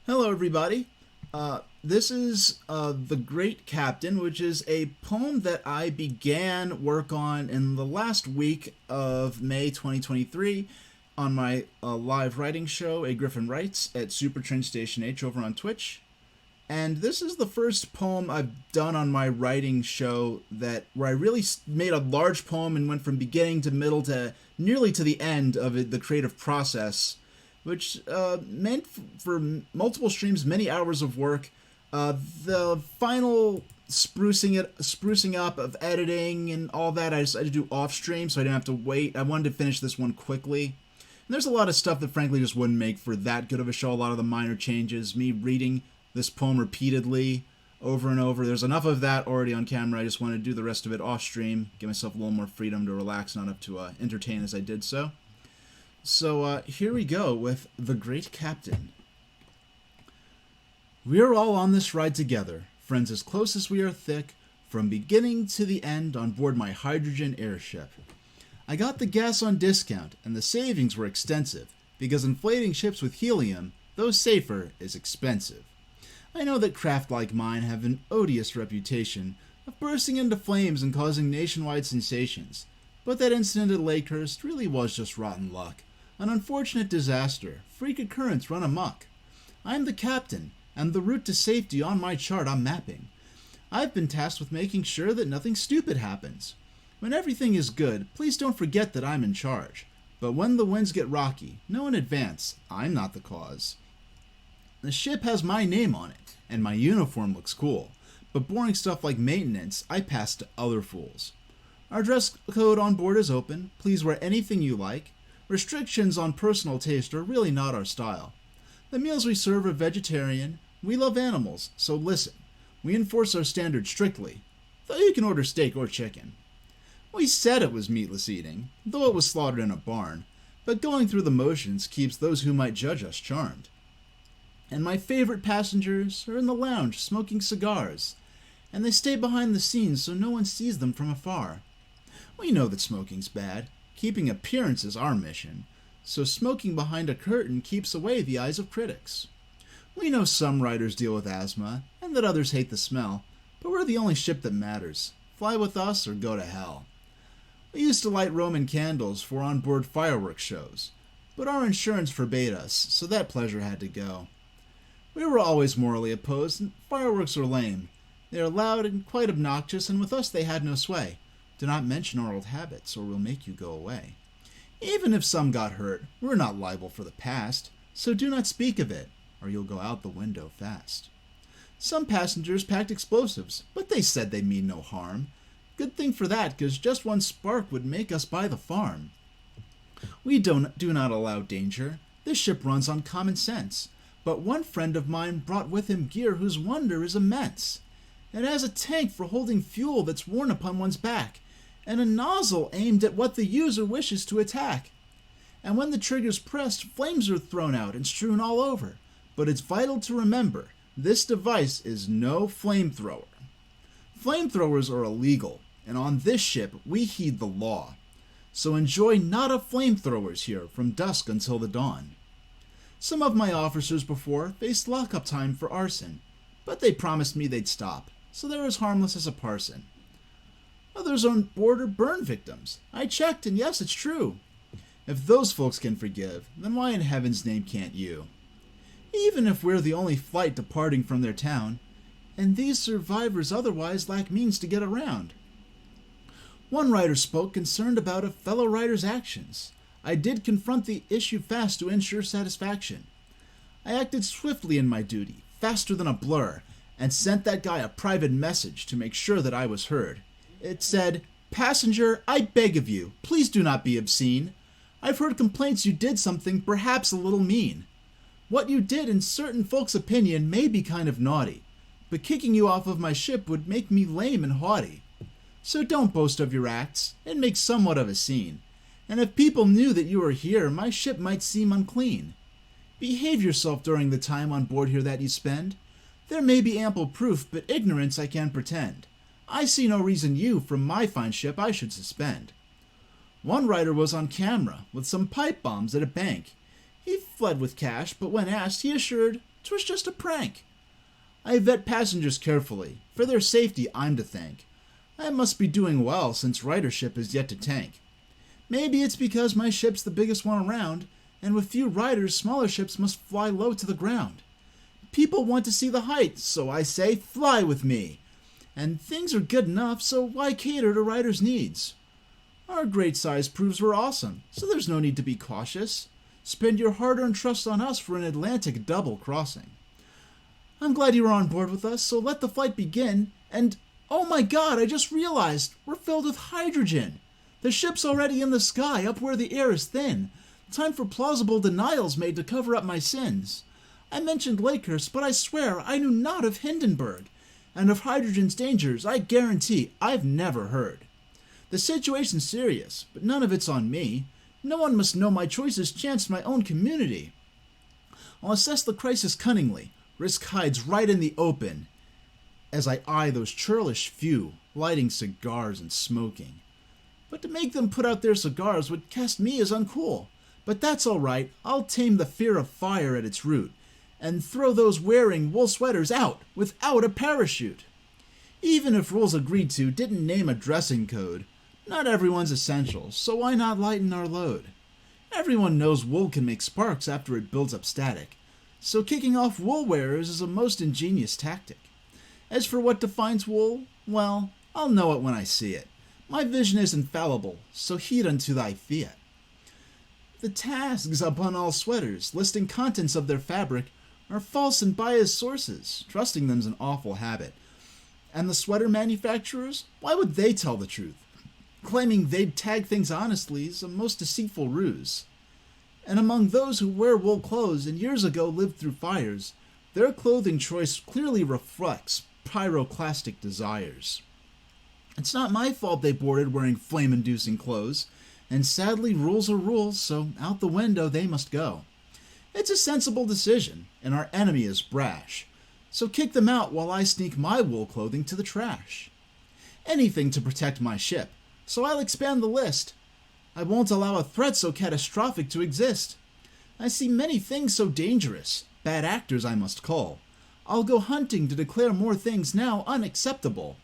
Hello, everybody. This is The Great Captain, which is a poem that I began work on in the last week of May 2023 on my live writing show, A Griffin Writes, at Super Train Station H over on Twitch. And this is the first poem I've done on my writing show where I really made a large poem and went from beginning to middle to nearly to the end of the creative process, which meant for multiple streams, many hours of work. The final sprucing up of editing and all that, I decided to do off stream, so I didn't have to wait. I wanted to finish this one quickly. And there's a lot of stuff that frankly just wouldn't make for that good of a show. A lot of the minor changes, me reading this poem repeatedly over and over. There's enough of that already on camera. I just wanted to do the rest of it off stream, give myself a little more freedom to relax, not have to entertain as I did so. So here we go with The Great Captain. We're all on this ride together, friends as close as we are thick, from beginning to the end on board my hydrogen airship. I got the gas on discount, and the savings were extensive, because inflating ships with helium, though safer, is expensive. I know that craft like mine have an odious reputation of bursting into flames and causing nationwide sensations, but that incident at Lakehurst really was just rotten luck. An unfortunate disaster, freak occurrence run amok. I'm the captain, and the route to safety on my chart I'm mapping. I've been tasked with making sure that nothing stupid happens. When everything is good, please don't forget that I'm in charge. But when the winds get rocky, know in advance, I'm not the cause. The ship has my name on it, and my uniform looks cool, but boring stuff like maintenance I pass to other fools. Our dress code on board is open, please wear anything you like. Restrictions on personal taste are really not our style. The meals we serve are vegetarian. We love animals, so listen. We enforce our standards strictly, though you can order steak or chicken. We said it was meatless eating, though it was slaughtered in a barn, but going through the motions keeps those who might judge us charmed. And my favorite passengers are in the lounge smoking cigars, and they stay behind the scenes so no one sees them from afar. We know that smoking's bad. Keeping appearance is our mission, so smoking behind a curtain keeps away the eyes of critics. We know some writers deal with asthma, and that others hate the smell, but we're the only ship that matters. Fly with us or go to hell. We used to light Roman candles for on-board fireworks shows, but our insurance forbade us, so that pleasure had to go. We were always morally opposed, and fireworks are lame. They are loud and quite obnoxious, and with us they had no sway. Do not mention our old habits, or we'll make you go away. Even if some got hurt, we're not liable for the past, so do not speak of it, or you'll go out the window fast. Some passengers packed explosives, but they said they mean no harm. Good thing for that, 'cause just one spark would make us buy the farm. We do not allow danger. This ship runs on common sense. But one friend of mine brought with him gear whose wonder is immense. It has a tank for holding fuel that's worn upon one's back, and a nozzle aimed at what the user wishes to attack. And when the trigger's pressed, flames are thrown out and strewn all over. But it's vital to remember, this device is no flamethrower. Flamethrowers are illegal, and on this ship we heed the law. So enjoy not of flamethrowers here from dusk until the dawn. Some of my officers before faced lockup time for arson, but they promised me they'd stop, so they're as harmless as a parson. Others on board are burn victims. I checked, and yes, it's true. If those folks can forgive, then why in heaven's name can't you? Even if we're the only flight departing from their town, and these survivors otherwise lack means to get around. One writer spoke concerned about a fellow writer's actions. I did confront the issue fast to ensure satisfaction. I acted swiftly in my duty, faster than a blur, and sent that guy a private message to make sure that I was heard. It said, "Passenger, I beg of you, please do not be obscene. I've heard complaints you did something perhaps a little mean. What you did in certain folks' opinion may be kind of naughty, but kicking you off of my ship would make me lame and haughty. So don't boast of your acts, and make somewhat of a scene. And if people knew that you were here, my ship might seem unclean. Behave yourself during the time on board here that you spend. There may be ample proof, but ignorance I can pretend. I see no reason you from my fine ship I should suspend." One writer was on camera with some pipe bombs at a bank. He fled with cash, but when asked, he assured, 'Twas just a prank. I vet passengers carefully. For their safety I'm to thank. I must be doing well since ridership is yet to tank. Maybe it's because my ship's the biggest one around, and with few riders, smaller ships must fly low to the ground. People want to see the height, so I say, fly with me. And things are good enough, so why cater to riders' needs? Our great size proves we're awesome, so there's no need to be cautious. Spend your hard-earned trust on us for an Atlantic double crossing. I'm glad you are on board with us, so let the flight begin. And, oh my god, I just realized, we're filled with hydrogen. The ship's already in the sky, up where the air is thin. Time for plausible denials made to cover up my sins. I mentioned Lakehurst, but I swear I knew not of Hindenburg. And of hydrogen's dangers, I guarantee I've never heard. The situation's serious, but none of it's on me. No one must know my choices chanced my own community. I'll assess the crisis cunningly. Risk hides right in the open, as I eye those churlish few, lighting cigars and smoking. But to make them put out their cigars would cast me as uncool. But that's all right, I'll tame the fear of fire at its root, and throw those wearing wool sweaters out without a parachute. Even if rules agreed to didn't name a dressing code, not everyone's essential, so why not lighten our load? Everyone knows wool can make sparks after it builds up static, so kicking off wool wearers is a most ingenious tactic. As for what defines wool, well, I'll know it when I see it. My vision is infallible, so heed unto thy fiat. The tags upon all sweaters, listing contents of their fabric, are false and biased sources. Trusting them's an awful habit. And the sweater manufacturers, why would they tell the truth? Claiming they'd tag things honestly is a most deceitful ruse. And among those who wear wool clothes and years ago lived through fires, their clothing choice clearly reflects pyroclastic desires. It's not my fault they boarded wearing flame-inducing clothes, and sadly rules are rules, so out the window they must go. It's a sensible decision, and our enemy is brash, so kick them out while I sneak my wool clothing to the trash. Anything to protect my ship, so I'll expand the list. I won't allow a threat so catastrophic to exist. I see many things so dangerous, bad actors I must call. I'll go hunting to declare more things now unacceptable.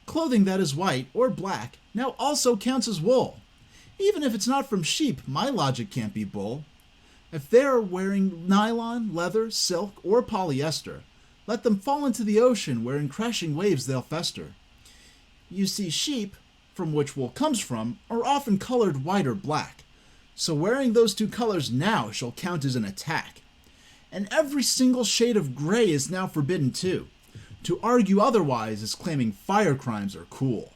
Clothing that is white or black now also counts as wool. Even if it's not from sheep, my logic can't be bull. If they're wearing nylon, leather, silk, or polyester, let them fall into the ocean where in crashing waves they'll fester. You see, sheep, from which wool comes from, are often colored white or black, so wearing those two colors now shall count as an attack. And every single shade of gray is now forbidden too. To argue otherwise is claiming fire crimes are cool.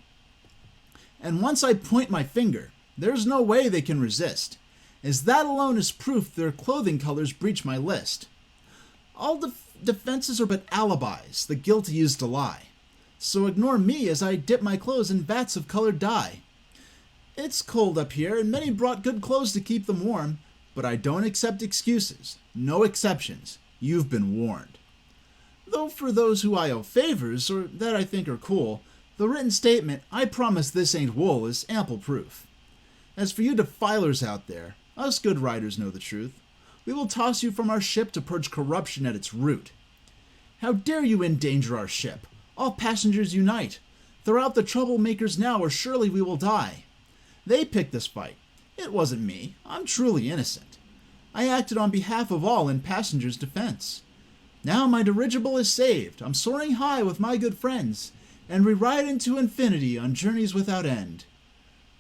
And once I point my finger, there's no way they can resist, as that alone is proof their clothing colors breach my list. All defenses are but alibis, the guilty use to lie. So ignore me as I dip my clothes in vats of colored dye. It's cold up here, and many brought good clothes to keep them warm, but I don't accept excuses. No exceptions. You've been warned. Though for those who I owe favors, or that I think are cool, the written statement, I promise this ain't wool, is ample proof. As for you defilers out there, us good writers know the truth. We will toss you from our ship to purge corruption at its root. How dare you endanger our ship? All passengers unite. Throw out the troublemakers now, or surely we will die. They picked this fight. It wasn't me. I'm truly innocent. I acted on behalf of all in passengers' defense. Now my dirigible is saved. I'm soaring high with my good friends, and we ride into infinity on journeys without end.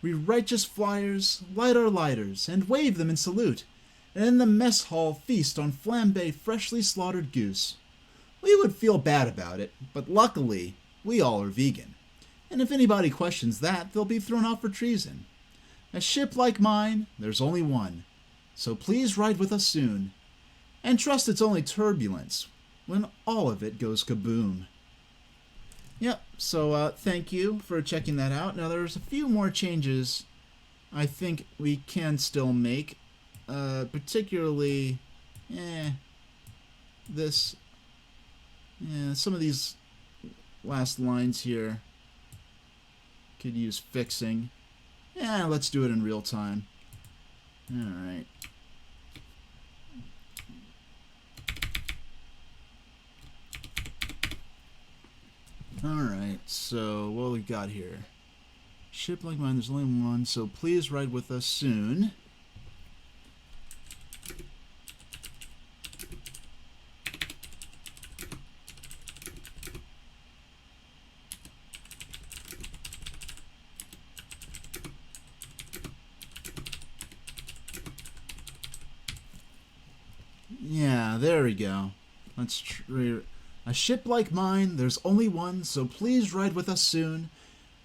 We righteous flyers light our lighters and wave them in salute, and in the mess hall feast on flambe freshly slaughtered goose. We would feel bad about it, but luckily, we all are vegan. And if anybody questions that, they'll be thrown off for treason. A ship like mine, there's only one, so please ride with us soon. And trust it's only turbulence when all of it goes kaboom. Yep, so thank you for checking that out. Now there's a few more changes I think we can still make, particularly, some of these last lines here could use fixing. Let's do it in real time. Alright. Alright, so what we got here? Ship like mine, there's only one, so please ride with us soon. Yeah, there we go. Let's a ship like mine, there's only one, so please ride with us soon.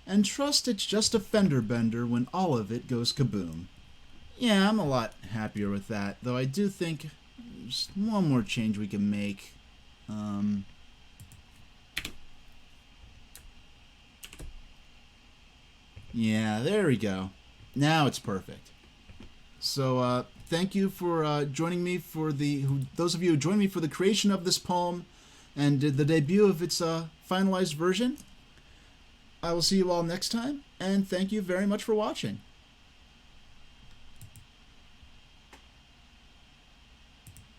And trust it's just a fender bender when all of it goes kaboom. Yeah, I'm a lot happier with that, though I do think there's one more change we can make. Yeah, there we go. Now it's perfect. So, thank you for joining me for those of you who joined me for the creation of this poem and the debut of its finalized version. I will see you all next time, and thank you very much for watching.